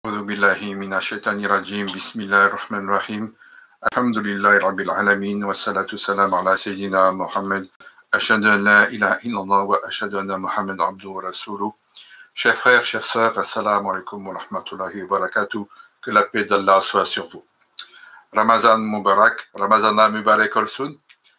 أعوذ بالله من الشيطان الرجيم بسم الله الرحمن الرحيم الحمد لله رب العالمين والصلاة والسلام على سيدنا محمد أشهد أن لا إله إلا الله وأشهد أن محمد عبده ورسوله. Chers frères, chères sœurs, assalamu alaikum wa rahmatullahi wa barakatuh. Que la paix d'Allah soit sur vous. Ramazan Mubarak, Ramazana Mubarak Olsun.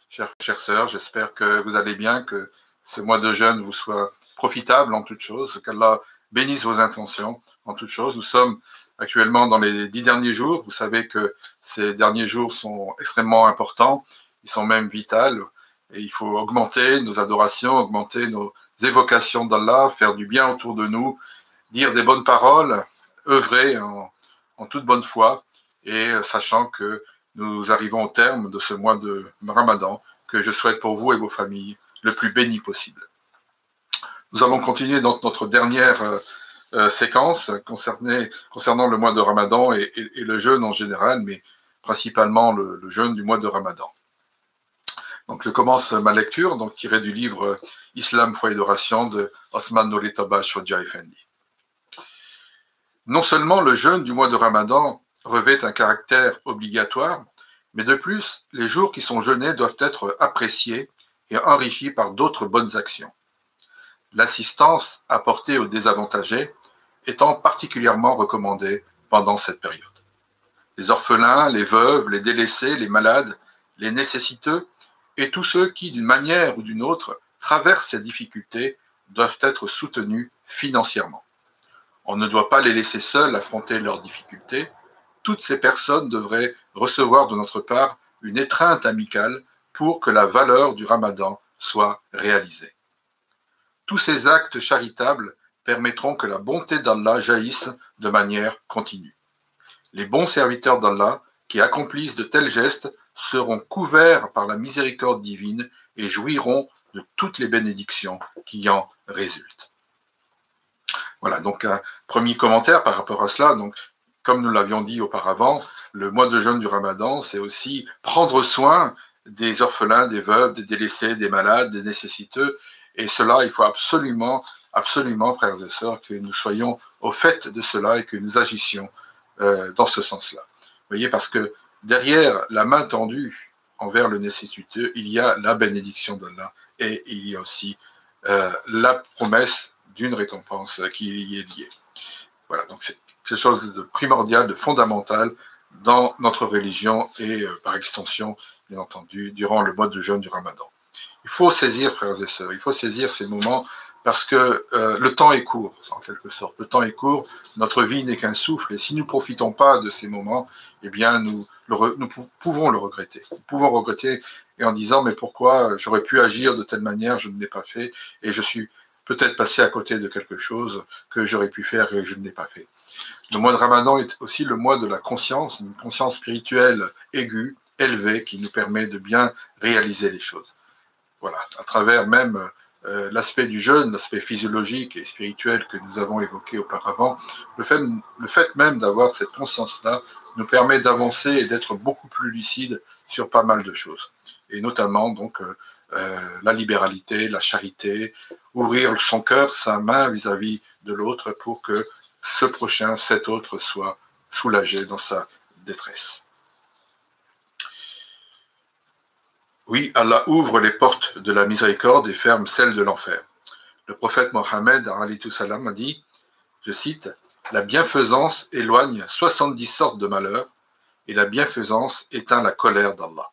Chères sœurs, j'espère que vous allez bien, que ce mois de jeûne vous soit profitable en toutes choses, qu'Allah bénisse vos intentions en toutes choses. Nous sommes actuellement dans les 10 derniers jours. Vous savez que ces derniers jours sont extrêmement importants, ils sont même vitaux, et il faut augmenter nos adorations, augmenter nos évocations d'Allah, faire du bien autour de nous, dire des bonnes paroles, œuvrer en toute bonne foi, et sachant que nous arrivons au terme de ce mois de Ramadan, que je souhaite pour vous et vos familles le plus béni possible. Nous allons continuer dans notre dernière séquence concernant le mois de Ramadan et le jeûne en général, mais principalement le jeûne du mois de Ramadan. Donc je commence ma lecture, donc tirée du livre Islam, foi et adoration de Osman Nuri Tabash Hoja Effendi. Non seulement le jeûne du mois de Ramadan revêt un caractère obligatoire, mais de plus, les jours qui sont jeûnés doivent être appréciés et enrichis par d'autres bonnes actions. L'assistance apportée aux désavantagés étant particulièrement recommandée pendant cette période. Les orphelins, les veuves, les délaissés, les malades, les nécessiteux et tous ceux qui, d'une manière ou d'une autre, traversent ces difficultés doivent être soutenus financièrement. On ne doit pas les laisser seuls affronter leurs difficultés. Toutes ces personnes devraient recevoir de notre part une étreinte amicale pour que la valeur du Ramadan soit réalisée. Tous ces actes charitables permettront que la bonté d'Allah jaillisse de manière continue. Les bons serviteurs d'Allah qui accomplissent de tels gestes seront couverts par la miséricorde divine et jouiront de toutes les bénédictions qui en résultent. Voilà, donc un premier commentaire par rapport à cela. Donc, comme nous l'avions dit auparavant, le mois de jeûne du Ramadan, c'est aussi prendre soin des orphelins, des veuves, des délaissés, des malades, des nécessiteux. Et cela, il faut absolument, frères et sœurs, que nous soyons au fait de cela et que nous agissions dans ce sens-là. Vous voyez, parce que derrière la main tendue envers le nécessiteux, il y a la bénédiction d'Allah et il y a aussi la promesse d'une récompense qui y est liée. Voilà, donc c'est quelque chose de primordial, de fondamental dans notre religion et par extension, bien entendu, durant le mois de jeûne du Ramadan. Il faut saisir, frères et sœurs, il faut saisir ces moments parce que le temps est court, en quelque sorte. Le temps est court, notre vie n'est qu'un souffle, et si nous ne profitons pas de ces moments, eh bien, nous pouvons le regretter. Nous pouvons regretter et en disant, mais pourquoi j'aurais pu agir de telle manière, je ne l'ai pas fait, et je suis peut-être passé à côté de quelque chose que j'aurais pu faire et que je ne l'ai pas fait. Le mois de Ramadan est aussi le mois de la conscience, une conscience spirituelle aiguë, élevée, qui nous permet de bien réaliser les choses. Voilà, à travers même l'aspect du jeûne, l'aspect physiologique et spirituel que nous avons évoqué auparavant, le fait même d'avoir cette conscience-là nous permet d'avancer et d'être beaucoup plus lucide sur pas mal de choses. Et notamment, donc, la libéralité, la charité, ouvrir son cœur, sa main vis-à-vis de l'autre pour que ce prochain, cet autre, soit soulagé dans sa détresse. Oui, Allah ouvre les portes de la miséricorde et ferme celles de l'enfer. Le prophète Mohammed a dit, je cite, « La bienfaisance éloigne 70 sortes de malheurs et la bienfaisance éteint la colère d'Allah. »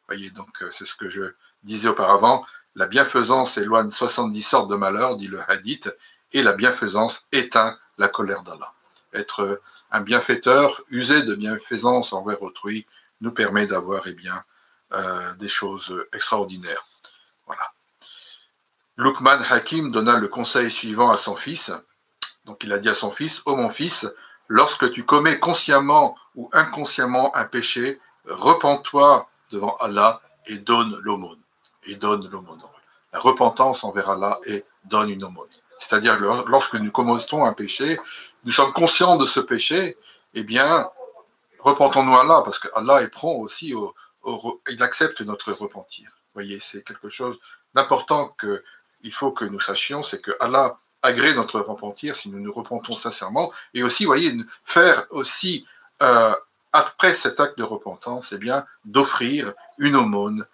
Voyez, donc c'est ce que je disais auparavant, la bienfaisance éloigne 70 sortes de malheurs, dit le hadith, et la bienfaisance éteint la colère d'Allah. Être un bienfaiteur, user de bienfaisance envers autrui, nous permet d'avoir, eh bien, des choses extraordinaires. Voilà. Luqman Hakim donna le conseil suivant à son fils. Donc il a dit à son fils, « Ô mon fils, lorsque tu commets consciemment ou inconsciemment un péché, repens-toi devant Allah et donne l'aumône. » Et donne l'aumône. La repentance envers Allah et donne une aumône. C'est-à-dire que lorsque nous commettons un péché, nous sommes conscients de ce péché, eh bien, repentons-nous à Allah, parce que Allah est prompt aussi il accepte notre repentir. Vous voyez, c'est quelque chose d'important qu'il faut que nous sachions, c'est que Allah agrée notre repentir si nous nous repentons sincèrement, et aussi, vous voyez, faire aussi, après cet acte de repentance, eh bien, d'offrir une aumône.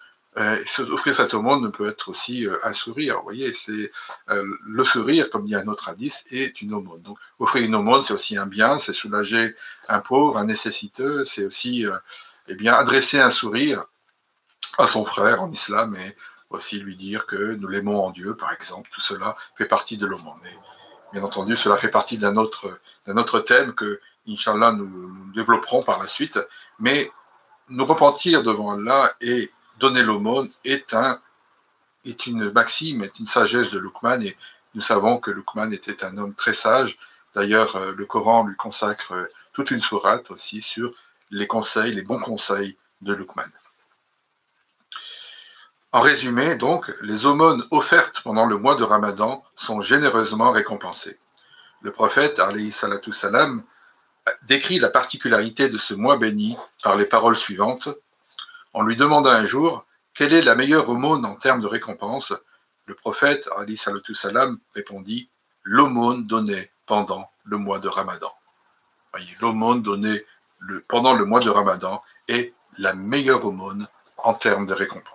Offrir cette aumône peut être aussi un sourire, vous voyez, c'est le sourire, comme dit un autre hadith, est une aumône. Donc, offrir une aumône, c'est aussi un bien, c'est soulager un pauvre, un nécessiteux, c'est aussi, eh bien, adresser un sourire à son frère en islam et aussi lui dire que nous l'aimons en Dieu, par exemple. Tout cela fait partie de l'aumône. Et bien entendu, cela fait partie d'un autre thème que, Inch'Allah, nous développerons par la suite. Mais nous repentir devant Allah et donner l'aumône est une maxime, est une sagesse de Luqman. Et nous savons que Luqman était un homme très sage. D'ailleurs, le Coran lui consacre toute une sourate aussi sur les conseils, les bons conseils de Luqman. En résumé, donc, les aumônes offertes pendant le mois de Ramadan sont généreusement récompensées. Le prophète, alayhi salatu salam, décrit la particularité de ce mois béni par les paroles suivantes. On lui demanda un jour quelle est la meilleure aumône en termes de récompense. Le prophète, alayhi salatu salam, répondit l'aumône donnée pendant le mois de Ramadan. Voyez, l'aumône donnée pendant le mois de Ramadan est la meilleure aumône en termes de récompense.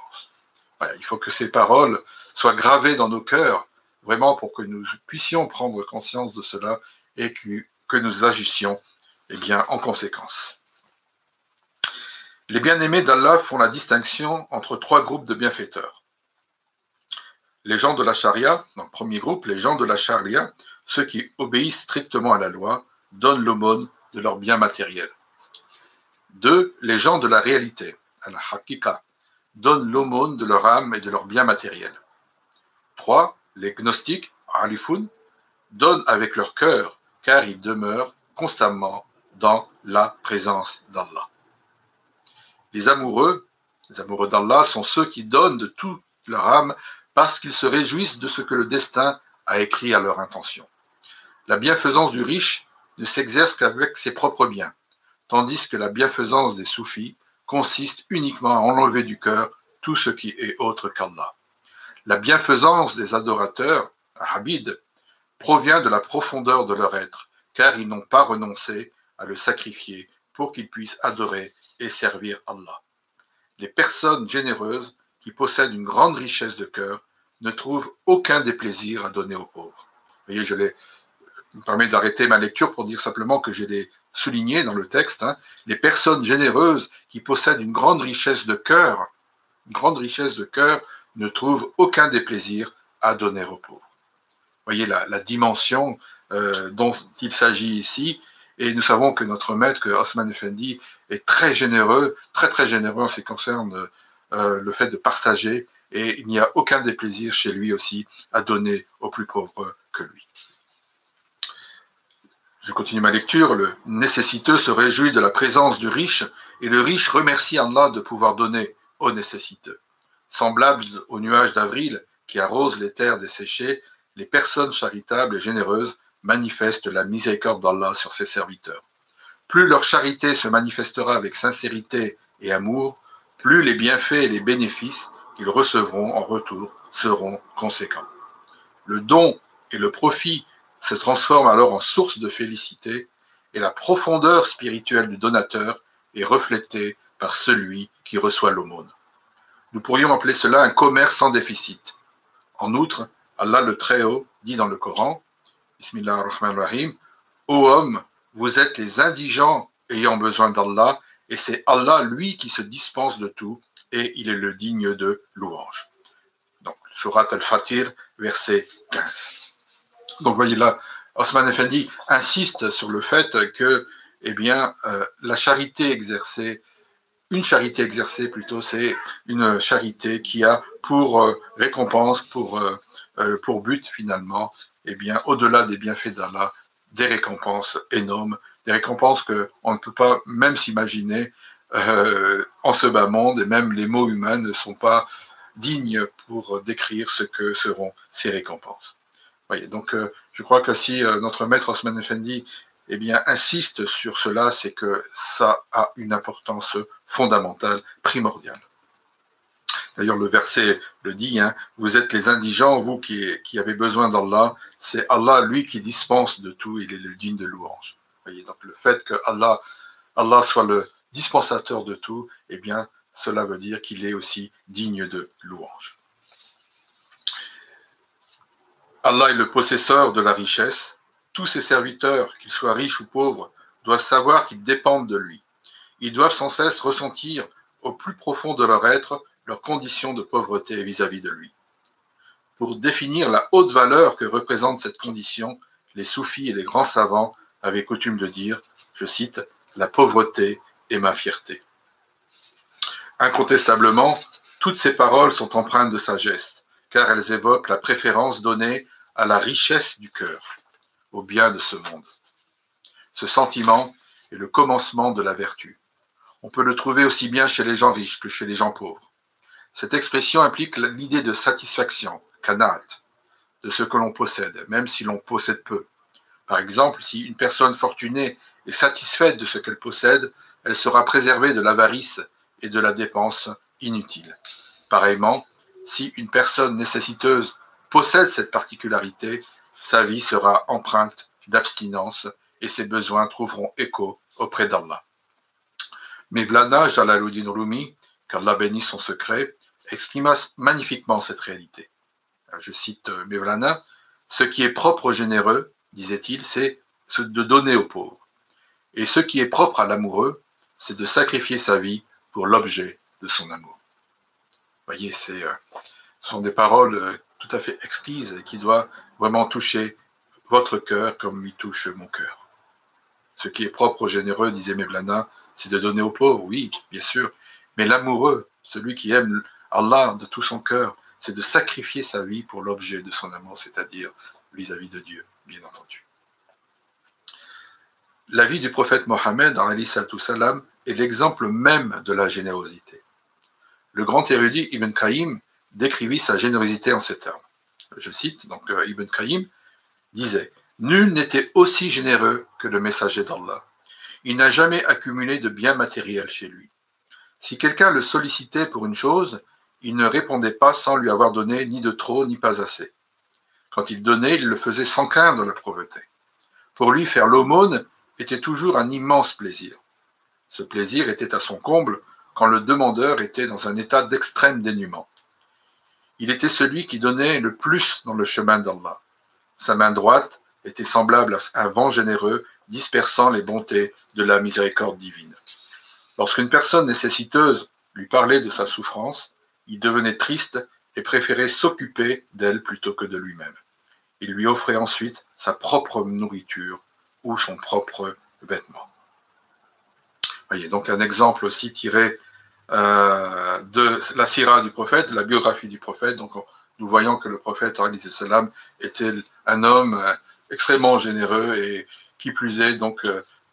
Voilà, il faut que ces paroles soient gravées dans nos cœurs, vraiment pour que nous puissions prendre conscience de cela et que nous agissions eh bien, en conséquence. Les bien-aimés d'Allah font la distinction entre trois groupes de bienfaiteurs. Les gens de la charia, dans le premier groupe, les gens de la charia, ceux qui obéissent strictement à la loi, donnent l'aumône de leurs biens matériels. 2. Les gens de la réalité, al-haqiqa, donnent l'aumône de leur âme et de leurs biens matériels. 3. Les gnostiques, alifun, donnent avec leur cœur, car ils demeurent constamment dans la présence d'Allah. Les amoureux d'Allah sont ceux qui donnent de toute leur âme parce qu'ils se réjouissent de ce que le destin a écrit à leur intention. La bienfaisance du riche ne s'exerce qu'avec ses propres biens, tandis que la bienfaisance des soufis consiste uniquement à enlever du cœur tout ce qui est autre qu'Allah. La bienfaisance des adorateurs, Habid, provient de la profondeur de leur être, car ils n'ont pas renoncé à le sacrifier pour qu'ils puissent adorer et servir Allah. Les personnes généreuses qui possèdent une grande richesse de cœur ne trouvent aucun déplaisir à donner aux pauvres. Vous voyez, je me permets d'arrêter ma lecture pour dire simplement que je l'ai souligné dans le texte. Les personnes généreuses qui possèdent une grande richesse de cœur ne trouvent aucun déplaisir à donner aux pauvres. Vous voyez la dimension dont il s'agit ici. Et nous savons que notre maître, que Osman Effendi, est très généreux, très généreux en ce qui concerne le fait de partager, et il n'y a aucun déplaisir chez lui aussi à donner aux plus pauvres que lui. Je continue ma lecture. Le nécessiteux se réjouit de la présence du riche, et le riche remercie Allah de pouvoir donner aux nécessiteux. Semblables aux nuages d'avril qui arrosent les terres desséchées, les personnes charitables et généreuses manifestent la miséricorde d'Allah sur ses serviteurs. Plus leur charité se manifestera avec sincérité et amour, plus les bienfaits et les bénéfices qu'ils recevront en retour seront conséquents. Le don et le profit se transforment alors en source de félicité, et la profondeur spirituelle du donateur est reflétée par celui qui reçoit l'aumône. Nous pourrions appeler cela un commerce sans déficit. En outre, Allah le Très-Haut dit dans le Coran, Bismillah ar-Rahman ar-Rahim, ô homme, vous êtes les indigents ayant besoin d'Allah, et c'est Allah, lui, qui se dispense de tout, et il est le digne de louange. Donc, Surat al-Fatir, verset 15. Donc, voyez là, Osman Effendi insiste sur le fait que, eh bien, la charité exercée, une charité exercée plutôt, c'est une charité qui a pour récompense, pour but finalement, eh bien, au-delà des bienfaits d'Allah, des récompenses énormes, des récompenses qu'on ne peut pas même s'imaginer en ce bas monde, et même les mots humains ne sont pas dignes pour décrire ce que seront ces récompenses. Voyez, donc je crois que si notre maître Osman Effendi eh bien, insiste sur cela, c'est que ça a une importance fondamentale, primordiale. D'ailleurs, le verset le dit, hein, vous êtes les indigents, vous qui avez besoin d'Allah, c'est Allah, lui, qui dispense de tout, il est le digne de louange. Voyez, donc le fait que Allah soit le dispensateur de tout, eh bien, cela veut dire qu'il est aussi digne de louange. Allah est le possesseur de la richesse. Tous ses serviteurs, qu'ils soient riches ou pauvres, doivent savoir qu'ils dépendent de lui. Ils doivent sans cesse ressentir au plus profond de leur être leurs conditions de pauvreté vis-à-vis de lui. Pour définir la haute valeur que représente cette condition, les soufis et les grands savants avaient coutume de dire, je cite, « La pauvreté est ma fierté ». Incontestablement, toutes ces paroles sont empreintes de sagesse, car elles évoquent la préférence donnée à la richesse du cœur, au bien de ce monde. Ce sentiment est le commencement de la vertu. On peut le trouver aussi bien chez les gens riches que chez les gens pauvres. Cette expression implique l'idée de satisfaction, kanat, de ce que l'on possède, même si l'on possède peu. Par exemple, si une personne fortunée est satisfaite de ce qu'elle possède, elle sera préservée de l'avarice et de la dépense inutile. Pareillement, si une personne nécessiteuse possède cette particularité, sa vie sera empreinte d'abstinence et ses besoins trouveront écho auprès d'Allah. Mevlana Jalaluddin Rumi, qu'Allah bénisse son secret, exprima magnifiquement cette réalité. Je cite Mevlana, « Ce qui est propre aux généreux, disait-il, c'est de donner aux pauvres. Et ce qui est propre à l'amoureux, c'est de sacrifier sa vie pour l'objet de son amour. » Vous voyez, ce sont des paroles tout à fait exquises et qui doivent vraiment toucher votre cœur comme il touche mon cœur. Ce qui est propre aux généreux, disait Mevlana, c'est de donner aux pauvres, oui, bien sûr. Mais l'amoureux, celui qui aime Allah de tout son cœur, c'est de sacrifier sa vie pour l'objet de son amour, c'est-à-dire vis-à-vis de Dieu, bien entendu. La vie du prophète Mohammed, alayhi salam, est l'exemple même de la générosité. Le grand érudit Ibn Qayyim décrivit sa générosité en ces termes. Je cite, donc Ibn Qayyim disait « Nul n'était aussi généreux que le messager d'Allah. Il n'a jamais accumulé de biens matériels chez lui. Si quelqu'un le sollicitait pour une chose, il ne répondait pas sans lui avoir donné ni de trop ni pas assez. Quand il donnait, il le faisait sans craindre la pauvreté. Pour lui, faire l'aumône était toujours un immense plaisir. Ce plaisir était à son comble quand le demandeur était dans un état d'extrême dénuement. Il était celui qui donnait le plus dans le chemin d'Allah. Sa main droite était semblable à un vent généreux dispersant les bontés de la miséricorde divine. Lorsqu'une personne nécessiteuse lui parlait de sa souffrance, il devenait triste et préférait s'occuper d'elle plutôt que de lui-même. Il lui offrait ensuite sa propre nourriture ou son propre vêtement. Voyez, donc un exemple aussi tiré de la sira du prophète, de la biographie du prophète. Donc nous voyons que le prophète salam était un homme extrêmement généreux et qui plus est, donc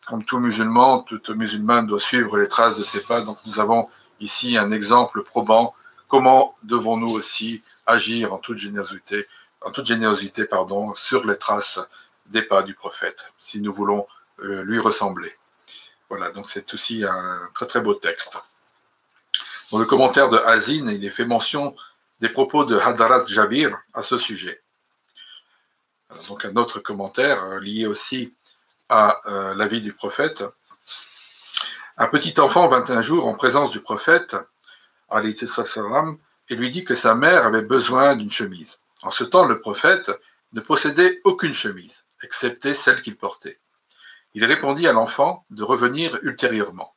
comme tout musulman doit suivre les traces de ses pas. Donc nous avons ici un exemple probant comment devons-nous aussi agir en toute générosité, sur les traces des pas du prophète, si nous voulons lui ressembler. Voilà, donc c'est aussi un très très beau texte. Dans le commentaire de Hazin, il est fait mention des propos de Hadarat Jabir à ce sujet. Donc un autre commentaire lié aussi à la vie du prophète. Un petit enfant vint un jour en présence du prophète, alayhi salam, et lui dit que sa mère avait besoin d'une chemise. En ce temps, le prophète ne possédait aucune chemise, excepté celle qu'il portait. Il répondit à l'enfant de revenir ultérieurement.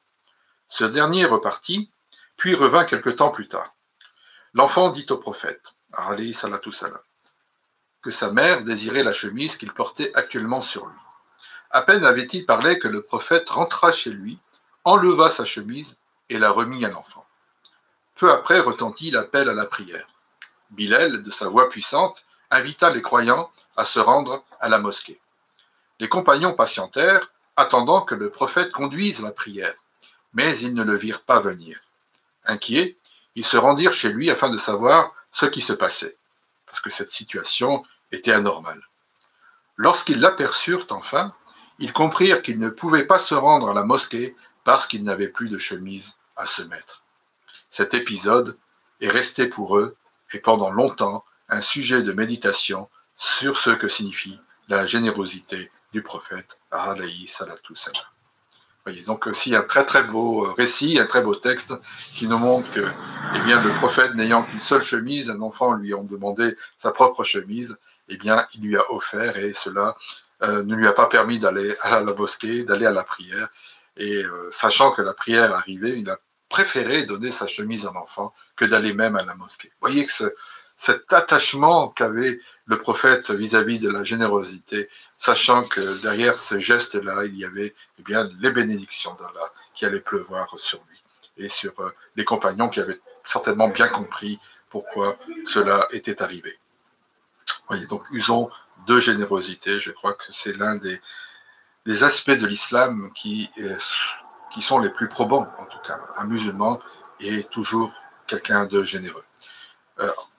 Ce dernier repartit, puis revint quelque temps plus tard. L'enfant dit au prophète, alayhi salatu salam, que sa mère désirait la chemise qu'il portait actuellement sur lui. À peine avait-il parlé que le prophète rentra chez lui, enleva sa chemise et la remit à l'enfant. Peu après retentit l'appel à la prière. Bilal, de sa voix puissante, invita les croyants à se rendre à la mosquée. Les compagnons patientèrent, attendant que le prophète conduise la prière, mais ils ne le virent pas venir. Inquiets, ils se rendirent chez lui afin de savoir ce qui se passait, parce que cette situation était anormale. Lorsqu'ils l'aperçurent enfin, ils comprirent qu'ils ne pouvaient pas se rendre à la mosquée parce qu'ils n'avaient plus de chemise à se mettre. Cet épisode est resté pour eux, et pendant longtemps, un sujet de méditation sur ce que signifie la générosité du prophète, alayhi salatu salam. Voyez, donc aussi un très très beau récit, un très beau texte qui nous montre que eh bien, le prophète n'ayant qu'une seule chemise, un enfant lui a demandé sa propre chemise, eh bien, il lui a offert et cela ne lui a pas permis d'aller à la mosquée, d'aller à la prière. Et sachant que la prière arrivait, il a préféré donner sa chemise à l'enfant que d'aller même à la mosquée. Vous voyez que cet attachement qu'avait le prophète vis-à-vis de la générosité, sachant que derrière ce geste-là, il y avait eh bien, les bénédictions d'Allah qui allaient pleuvoir sur lui et sur les compagnons qui avaient certainement bien compris pourquoi cela était arrivé. Voyez, donc usons de générosité, je crois que c'est l'un des aspects de l'islam qui sont les plus probants, en tout cas. Un musulman est toujours quelqu'un de généreux.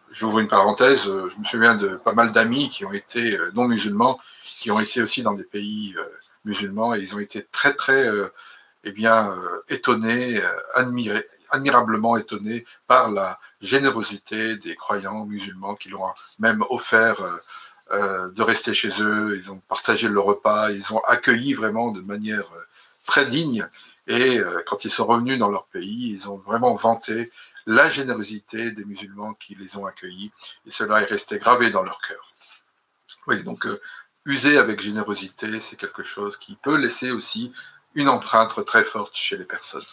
J'ouvre une parenthèse, je me souviens de pas mal d'amis qui ont été non musulmans, qui ont été aussi dans des pays musulmans, et ils ont été très très étonnés, admirablement étonnés par la générosité des croyants musulmans qui leur ont même offert de rester chez eux, ils ont partagé le repas, ils ont accueilli vraiment de manière très digne, et quand ils sont revenus dans leur pays, ils ont vraiment vanté la générosité des musulmans qui les ont accueillis, et cela est resté gravé dans leur cœur. Oui, donc user avec générosité, c'est quelque chose qui peut laisser aussi une empreinte très forte chez les personnes.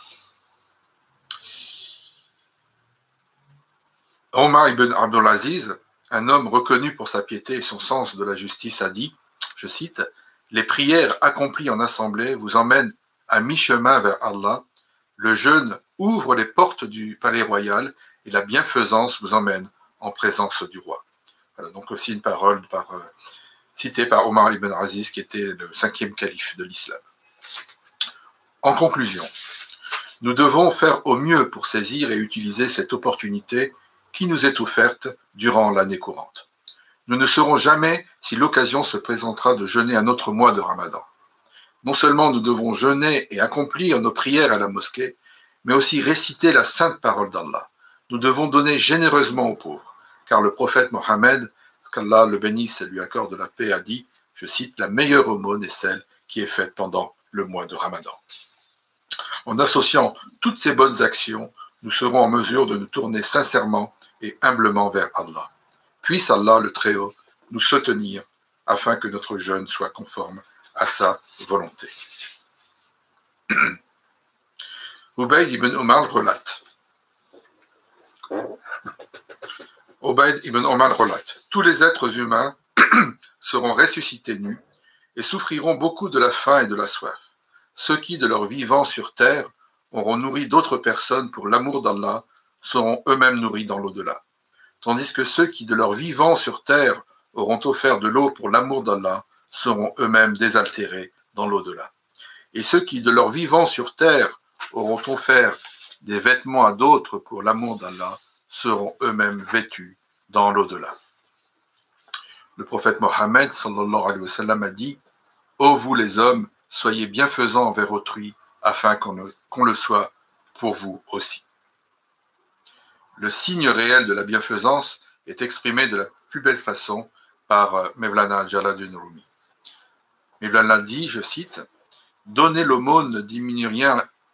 Omar ibn Abdulaziz, un homme reconnu pour sa piété et son sens de la justice, a dit, je cite, « Les prières accomplies en assemblée vous emmènent à mi-chemin vers Allah, le jeûne ouvre les portes du palais royal et la bienfaisance vous emmène en présence du roi. » Voilà, donc aussi une parole citée par Omar ibn Aziz, qui était le 5e calife de l'islam. En conclusion, nous devons faire au mieux pour saisir et utiliser cette opportunité qui nous est offerte durant l'année courante. Nous ne saurons jamais si l'occasion se présentera de jeûner un autre mois de Ramadan. Non seulement nous devons jeûner et accomplir nos prières à la mosquée, mais aussi réciter la sainte parole d'Allah. Nous devons donner généreusement aux pauvres, car le prophète Mohammed, qu'Allah le bénisse et lui accorde la paix, a dit, je cite, « La meilleure aumône est celle qui est faite pendant le mois de Ramadan. » En associant toutes ces bonnes actions, nous serons en mesure de nous tourner sincèrement et humblement vers Allah. Puisse Allah, le Très-Haut, nous soutenir afin que notre jeûne soit conforme à sa volonté. Ubayd ibn Omar relate. Ubayd ibn Omar relate. Tous les êtres humains seront ressuscités nus et souffriront beaucoup de la faim et de la soif. Ceux qui, de leur vivant sur terre, auront nourri d'autres personnes pour l'amour d'Allah, seront eux-mêmes nourris dans l'au-delà. Tandis que ceux qui, de leur vivant sur terre, auront offert de l'eau pour l'amour d'Allah, seront eux-mêmes désaltérés dans l'au-delà. Et ceux qui, de leur vivant sur terre, auront offert des vêtements à d'autres pour l'amour d'Allah, seront eux-mêmes vêtus dans l'au-delà. Le prophète Mohammed, sallallahu alayhi wa sallam, a dit « Ô vous les hommes, soyez bienfaisants envers autrui, afin qu'on le soit pour vous aussi. » Le signe réel de la bienfaisance est exprimé de la plus belle façon par Mevlana Jalaluddin Rumi. Mevlana dit, je cite, « Donner l'aumône ne diminue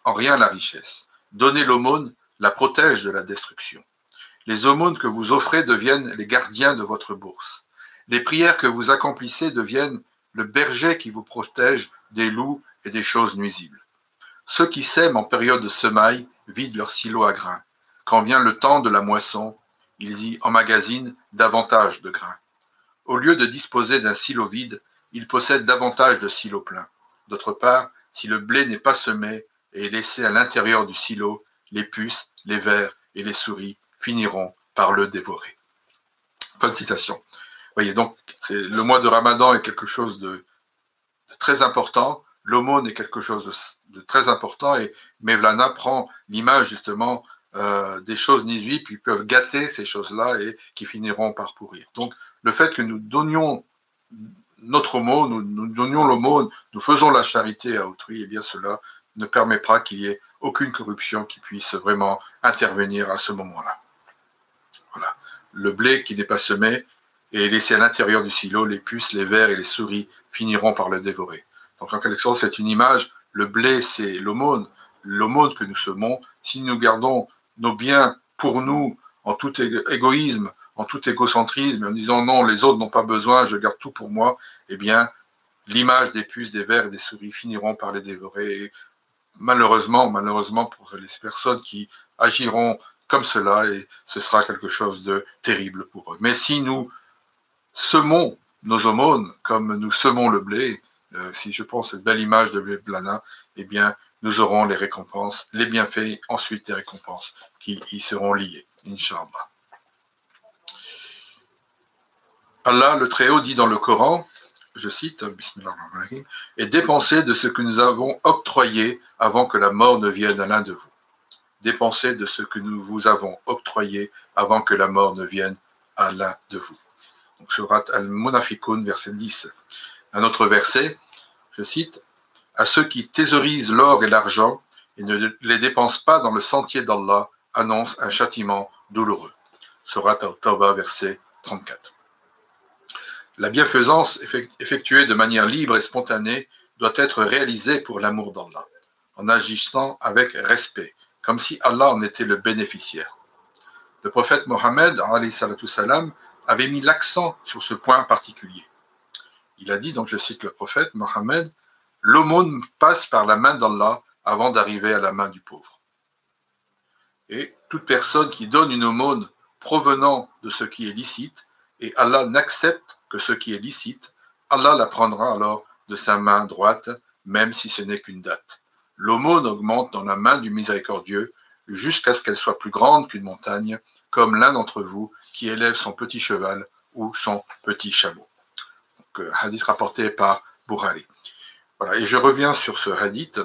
en rien la richesse. Donner l'aumône la protège de la destruction. Les aumônes que vous offrez deviennent les gardiens de votre bourse. Les prières que vous accomplissez deviennent le berger qui vous protège des loups et des choses nuisibles. Ceux qui sèment en période de semaille vident leur silo à grains. Quand vient le temps de la moisson, ils y emmagasinent davantage de grains. Au lieu de disposer d'un silo vide, ils possèdent davantage de silos pleins. D'autre part, si le blé n'est pas semé et est laissé à l'intérieur du silo, les puces, les vers et les souris finiront par le dévorer. » Fin de citation. Vous voyez, donc, le mois de Ramadan est quelque chose de très important. L'aumône est quelque chose de très important, et Mevlana prend l'image justement des choses nuisibles qui peuvent gâter ces choses-là et qui finiront par pourrir. Donc, le fait que nous donnions notre aumône, nous donnions l'aumône, nous faisons la charité à autrui, et bien cela ne permet pas qu'il y ait aucune corruption qui puisse vraiment intervenir à ce moment-là. Voilà. Le blé qui n'est pas semé et laissé à l'intérieur du silo, les puces, les vers et les souris finiront par le dévorer. Donc en quelque sorte, c'est une image. Le blé, c'est l'aumône que nous semons. Si nous gardons nos biens pour nous, en tout égoïsme, en tout égocentrisme, en disant non, les autres n'ont pas besoin, je garde tout pour moi, eh bien, l'image des puces, des vers et des souris finiront par les dévorer. Et malheureusement pour les personnes qui agiront comme cela, et ce sera quelque chose de terrible pour eux. Mais si nous semons nos aumônes comme nous semons le blé, si je prends cette belle image de blé blana, eh bien, nous aurons les récompenses, les bienfaits, ensuite les récompenses qui y seront liées, Inch'Allah. Allah, le Très-Haut, dit dans le Coran, je cite, Bismillahirrahmanirrahim, « et dépensez de ce que nous avons octroyé avant que la mort ne vienne à l'un de vous. » Dépensez de ce que nous vous avons octroyé avant que la mort ne vienne à l'un de vous. Donc, Surat Al-Munafiqun, verset 10. Un autre verset, je cite, « À ceux qui thésaurisent l'or et l'argent et ne les dépensent pas dans le sentier d'Allah, annonce un châtiment douloureux. » Surat Al-Tawbah, verset 34. La bienfaisance effectuée de manière libre et spontanée doit être réalisée pour l'amour d'Allah, en agissant avec respect, comme si Allah en était le bénéficiaire. Le prophète Mohammed, alayhi salatu salam, avait mis l'accent sur ce point particulier. Il a dit, donc je cite le prophète Mohammed, « L'aumône passe par la main d'Allah avant d'arriver à la main du pauvre. » Et toute personne qui donne une aumône provenant de ce qui est licite, et Allah n'accepte que ce qui est licite, Allah la prendra alors de sa main droite, même si ce n'est qu'une date. L'aumône augmente dans la main du miséricordieux jusqu'à ce qu'elle soit plus grande qu'une montagne, comme l'un d'entre vous qui élève son petit cheval ou son petit chameau. Donc, hadith rapporté par Bukhari. Voilà, et je reviens sur ce hadith,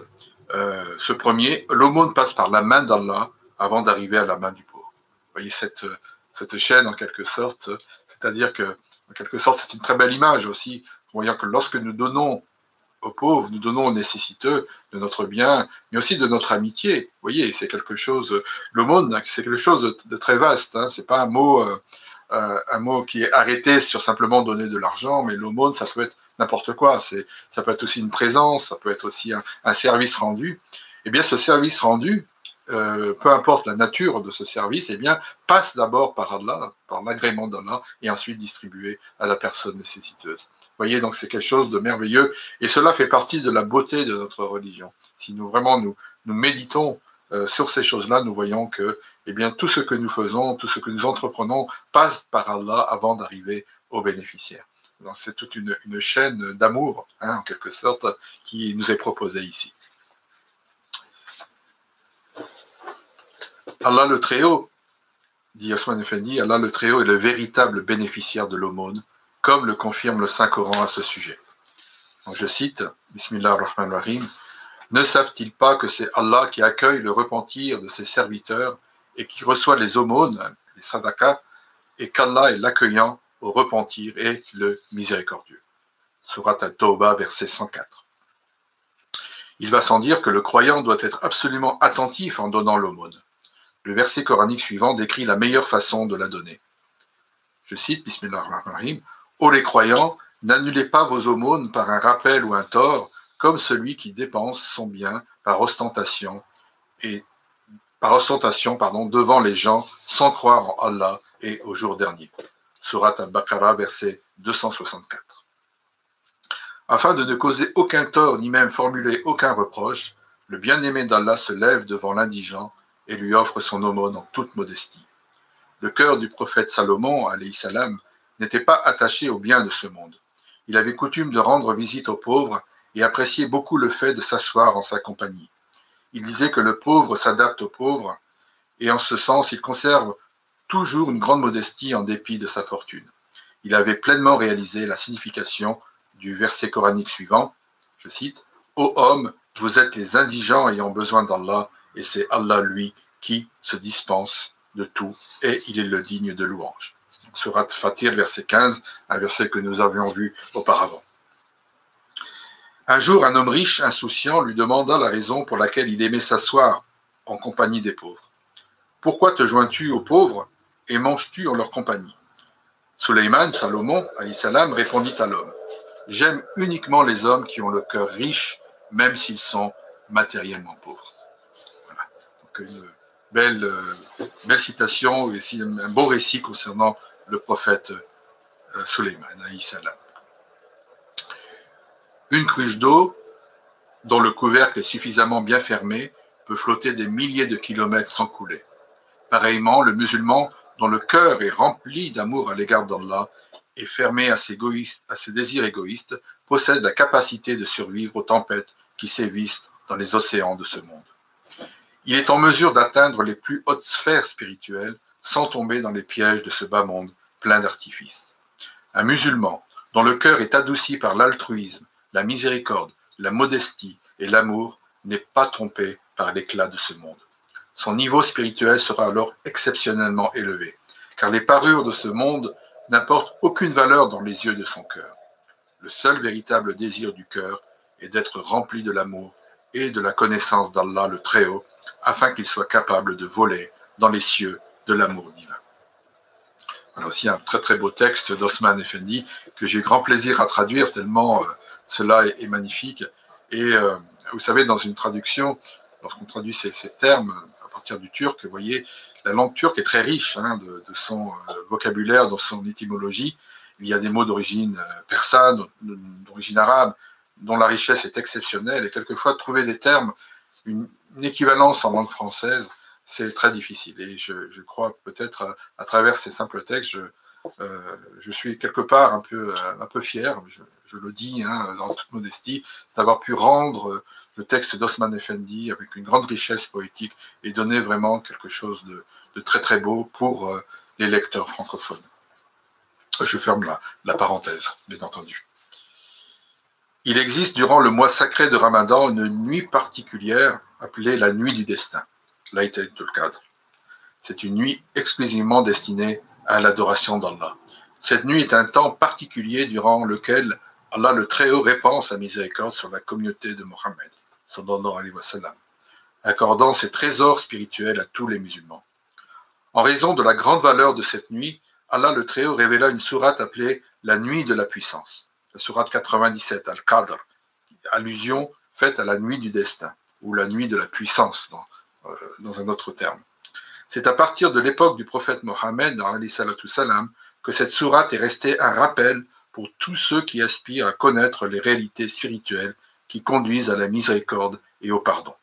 ce premier, l'aumône passe par la main d'Allah avant d'arriver à la main du pauvre. Vous voyez cette chaîne en quelque sorte, c'est-à-dire que en quelque sorte c'est une très belle image aussi, voyant que lorsque nous donnons aux pauvres, nous donnons aux nécessiteux de notre bien, mais aussi de notre amitié. Vous voyez, c'est quelque chose, l'aumône, c'est quelque chose de très vaste, hein, c'est pas un mot qui est arrêté sur simplement donner de l'argent, mais l'aumône, ça peut être n'importe quoi, ça peut être aussi une présence, ça peut être aussi un service rendu. Eh bien, ce service rendu, peu importe la nature de ce service, eh bien, passe d'abord par Allah, par l'agrément d'Allah, et ensuite distribué à la personne nécessiteuse. Vous voyez, donc c'est quelque chose de merveilleux, et cela fait partie de la beauté de notre religion. Si nous vraiment nous méditons sur ces choses-là, nous voyons que eh bien, tout ce que nous faisons, tout ce que nous entreprenons passe par Allah avant d'arriver aux bénéficiaires. Donc c'est toute une chaîne d'amour, hein, en quelque sorte, qui nous est proposée ici. Allah le Très-Haut, dit Osman Effendi, Allah le Très-Haut est le véritable bénéficiaire de l'aumône, comme le confirme le Saint-Coran à ce sujet. Donc je cite, Bismillah ar-Rahman ar-Rahim, « Ne savent-ils pas que c'est Allah qui accueille le repentir de ses serviteurs et qui reçoit les aumônes, les sadaqas, et qu'Allah est l'accueillant au repentir et le miséricordieux. » Surat Al-Tawbah, verset 104. Il va sans dire que le croyant doit être absolument attentif en donnant l'aumône. Le verset coranique suivant décrit la meilleure façon de la donner. Je cite, Bismillah ar-Rahman ar-Rahim, « Ô les croyants, n'annulez pas vos aumônes par un rappel ou un tort, comme celui qui dépense son bien par ostentation devant les gens sans croire en Allah et au jour dernier. » Surat Al-Baqarah, verset 264. Afin de ne causer aucun tort ni même formuler aucun reproche, le bien-aimé d'Allah se lève devant l'indigent et lui offre son aumône en toute modestie. Le cœur du prophète Salomon, alayhi salam, n'était pas attaché au bien de ce monde. Il avait coutume de rendre visite aux pauvres et appréciait beaucoup le fait de s'asseoir en sa compagnie. Il disait que le pauvre s'adapte au pauvre et en ce sens il conserve toujours une grande modestie en dépit de sa fortune. Il avait pleinement réalisé la signification du verset coranique suivant, je cite, « Ô hommes, vous êtes les indigents ayant besoin d'Allah, et c'est Allah, lui, qui se dispense de tout, et il est le digne de louange. » Surat Fatir, verset 15, un verset que nous avions vu auparavant. Un jour, un homme riche, insouciant, lui demanda la raison pour laquelle il aimait s'asseoir en compagnie des pauvres. « Pourquoi te joins-tu aux pauvres et manges-tu en leur compagnie? Sulayman, Salomon, alayhi salam, répondit à l'homme, j'aime uniquement les hommes qui ont le cœur riche, même s'ils sont matériellement pauvres. Voilà. Donc une belle citation, et aussi un beau récit concernant le prophète Sulayman, alayhi salam. Une cruche d'eau, dont le couvercle est suffisamment bien fermé, peut flotter des milliers de kilomètres sans couler. Pareillement, le musulman, dont le cœur est rempli d'amour à l'égard d'Allah et fermé à ses désirs égoïstes, possède la capacité de survivre aux tempêtes qui sévissent dans les océans de ce monde. Il est en mesure d'atteindre les plus hautes sphères spirituelles sans tomber dans les pièges de ce bas monde plein d'artifices. Un musulman, dont le cœur est adouci par l'altruisme, la miséricorde, la modestie et l'amour, n'est pas trompé par l'éclat de ce monde. Son niveau spirituel sera alors exceptionnellement élevé, car les parures de ce monde n'apportent aucune valeur dans les yeux de son cœur. Le seul véritable désir du cœur est d'être rempli de l'amour et de la connaissance d'Allah le Très-Haut, afin qu'il soit capable de voler dans les cieux de l'amour divin. Voilà aussi un très très beau texte d'Osman Effendi que j'ai grand plaisir à traduire tellement cela est magnifique. Et vous savez, dans une traduction, lorsqu'on traduit ces termes à partir du turc, vous voyez, la langue turque est très riche de son vocabulaire, dans son étymologie. Il y a des mots d'origine persane, d'origine arabe, dont la richesse est exceptionnelle. Et quelquefois, trouver des termes, une équivalence en langue française, c'est très difficile. Et je crois peut-être à travers ces simples textes, je suis quelque part un peu fier, je le dis dans toute modestie, d'avoir pu rendre le texte d'Osman Effendi avec une grande richesse poétique et donner vraiment quelque chose de très très beau pour les lecteurs francophones. Je ferme la parenthèse, bien entendu. Il existe durant le mois sacré de Ramadan une nuit particulière appelée la nuit du destin, Layt al-Qadr. C'est une nuit exclusivement destinée à l'adoration d'Allah. Cette nuit est un temps particulier durant lequel Allah le Très-Haut répand sa miséricorde sur la communauté de Mohammed, sallallahu alayhi wa sallam, accordant ses trésors spirituels à tous les musulmans. En raison de la grande valeur de cette nuit, Allah le Très-Haut révéla une sourate appelée la nuit de la puissance, la sourate 97, Al-Qadr, allusion faite à la nuit du destin, ou la nuit de la puissance, dans un autre terme. C'est à partir de l'époque du prophète Mohammed, alayhi salatu salam, que cette sourate est restée un rappel pour tous ceux qui aspirent à connaître les réalités spirituelles qui conduisent à la miséricorde et au pardon.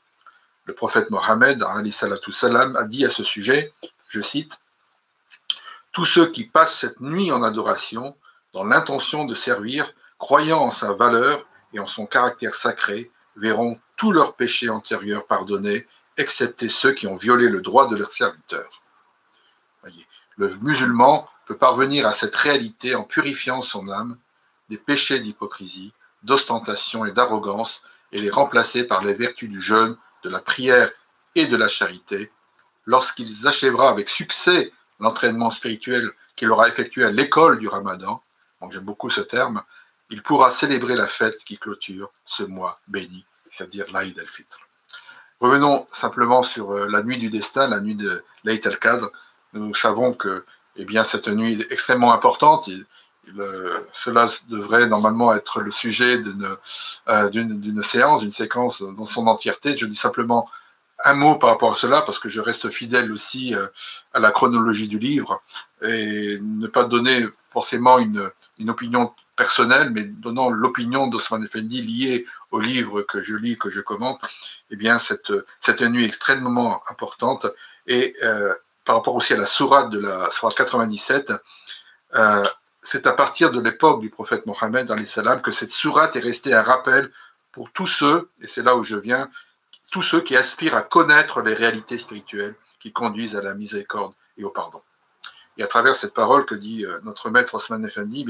Le prophète Mohammed, alayhi salatu salam, a dit à ce sujet, je cite, « Tous ceux qui passent cette nuit en adoration, dans l'intention de servir, croyant en sa valeur et en son caractère sacré, verront tous leurs péchés antérieurs pardonnés, excepté ceux qui ont violé le droit de leurs serviteurs. » Voyez, le musulman peut parvenir à cette réalité en purifiant son âme des péchés d'hypocrisie, d'ostentation et d'arrogance et les remplacer par les vertus du jeûne, de la prière et de la charité. Lorsqu'il achèvera avec succès l'entraînement spirituel qu'il aura effectué à l'école du Ramadan, donc j'aime beaucoup ce terme, il pourra célébrer la fête qui clôture ce mois béni, c'est-à-dire l'Aïd al-Fitr. Revenons simplement sur la nuit du destin, la nuit de Layt al-Qadr. Nous savons que cette nuit est extrêmement importante. Cela devrait normalement être le sujet d'une séance, d'une séquence dans son entièreté. Je dis simplement un mot par rapport à cela, parce que je reste fidèle aussi à la chronologie du livre, et ne pas donner forcément une opinion personnelle, mais donnant l'opinion d'Osman Effendi liée au livre que je lis, que je commente. Cette nuit est extrêmement importante, et par rapport aussi à la sourate de la sourate 97, c'est à partir de l'époque du prophète Mohammed alayhi salam que cette sourate est restée un rappel pour tous ceux, et c'est là où je viens, tous ceux qui aspirent à connaître les réalités spirituelles qui conduisent à la miséricorde et au pardon. Et à travers cette parole que dit notre maître Osman Effendi,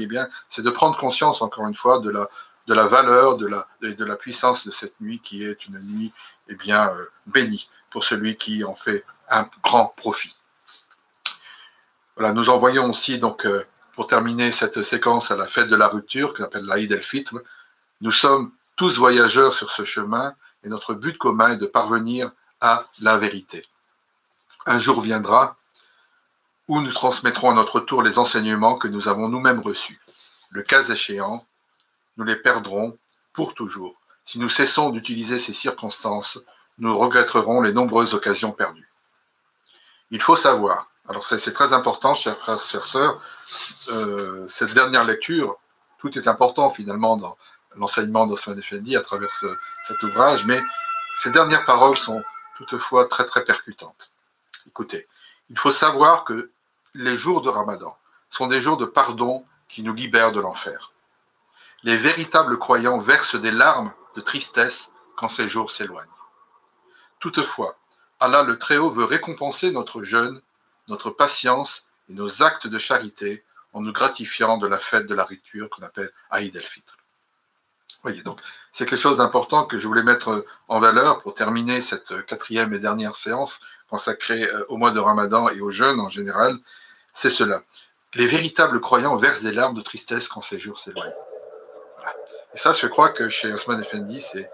c'est de prendre conscience, encore une fois, de la valeur, de la puissance de cette nuit qui est une nuit bénie pour celui qui en fait un grand profit. Voilà, nous envoyons aussi, donc, pour terminer cette séquence à la fête de la rupture, qu'on appelle l'Aïd al-Fitr. Nous sommes tous voyageurs sur ce chemin, et notre but commun est de parvenir à la vérité. Un jour viendra où nous transmettrons à notre tour les enseignements que nous avons nous-mêmes reçus. Le cas échéant, nous les perdrons pour toujours. Si nous cessons d'utiliser ces circonstances, nous regretterons les nombreuses occasions perdues. Il faut savoir, alors c'est très important, chers frères, chères sœurs, cette dernière lecture, tout est important finalement dans l'enseignement d'Osman Effendi à travers cet ouvrage, mais ces dernières paroles sont toutefois très très percutantes. Écoutez, il faut savoir que les jours de Ramadan sont des jours de pardon qui nous libèrent de l'enfer. Les véritables croyants versent des larmes de tristesse quand ces jours s'éloignent. Toutefois, Allah le Très-Haut veut récompenser notre jeûne, notre patience et nos actes de charité en nous gratifiant de la fête de la rupture qu'on appelle Aïd el-Fitr. Voyez, donc c'est quelque chose d'important que je voulais mettre en valeur pour terminer cette 4e et dernière séance consacrée au mois de Ramadan et au jeûne en général. C'est cela. Les véritables croyants versent des larmes de tristesse quand ces jours s'éloignent. Voilà. Et ça, je crois que chez Osman Effendi, c'est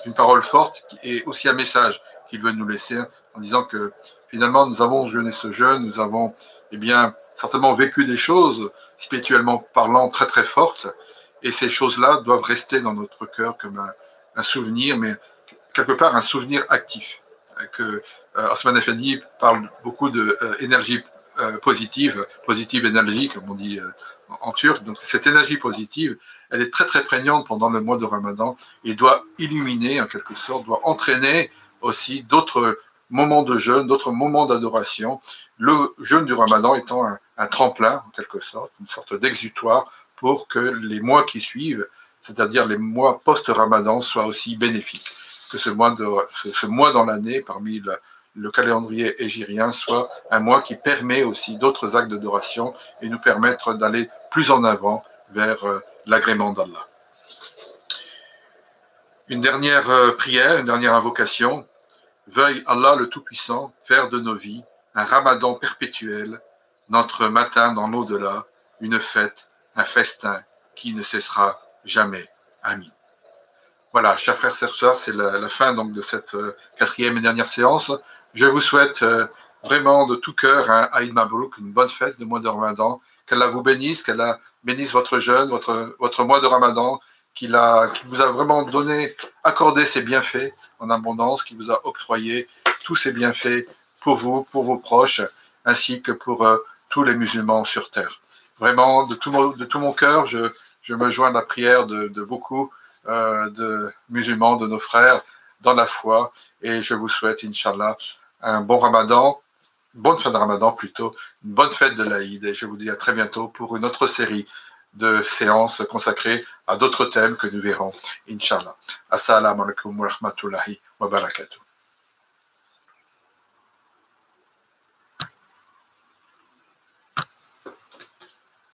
une parole forte et aussi un message qu'il veut nous laisser en disant que finalement, nous avons jeûné ce jeûne, nous avons certainement vécu des choses, spirituellement parlant, très très fortes, et ces choses-là doivent rester dans notre cœur comme un souvenir, mais quelque part un souvenir actif. Que Osman Effendi parle beaucoup d'énergie positive énergie, comme on dit en turc. Donc cette énergie positive, elle est très très prégnante pendant le mois de Ramadan et doit illuminer en quelque sorte, doit entraîner aussi d'autres moments de jeûne, d'autres moments d'adoration. Le jeûne du Ramadan étant un tremplin en quelque sorte, une sorte d'exutoire pour que les mois qui suivent, c'est-à-dire les mois post-Ramadan, soient aussi bénéfiques. Que ce mois dans l'année, parmi le calendrier hégirien, soit un mois qui permet aussi d'autres actes d'adoration et nous permettre d'aller plus en avant vers l'agrément d'Allah. Une dernière prière, une dernière invocation. Veuille Allah le Tout-Puissant faire de nos vies un Ramadan perpétuel, notre matin dans l'au-delà, une fête, un festin qui ne cessera jamais. Amin. Voilà, chers frères et sœurs, c'est la fin donc de cette 4e et dernière séance. Je vous souhaite vraiment de tout cœur un Aïd Mabrouk, une bonne fête de mois de Ramadan. Qu'Allah vous bénisse, qu'Allah bénisse votre jeûne, votre mois de Ramadan, qu'il vous a vraiment accordé ses bienfaits en abondance, qu'il vous a octroyé tous ses bienfaits pour vous, pour vos proches, ainsi que pour tous les musulmans sur terre. Vraiment, de tout mon cœur, je me joins à la prière de beaucoup de musulmans, de nos frères dans la foi, et je vous souhaite, Inch'Allah, un bon Ramadan, bonne fin de Ramadan plutôt, une bonne fête de l'Aïd, et je vous dis à très bientôt pour une autre série de séances consacrées à d'autres thèmes que nous verrons, Inch'Allah. Assalamu alaikum wa rahmatullahi wa barakatuh.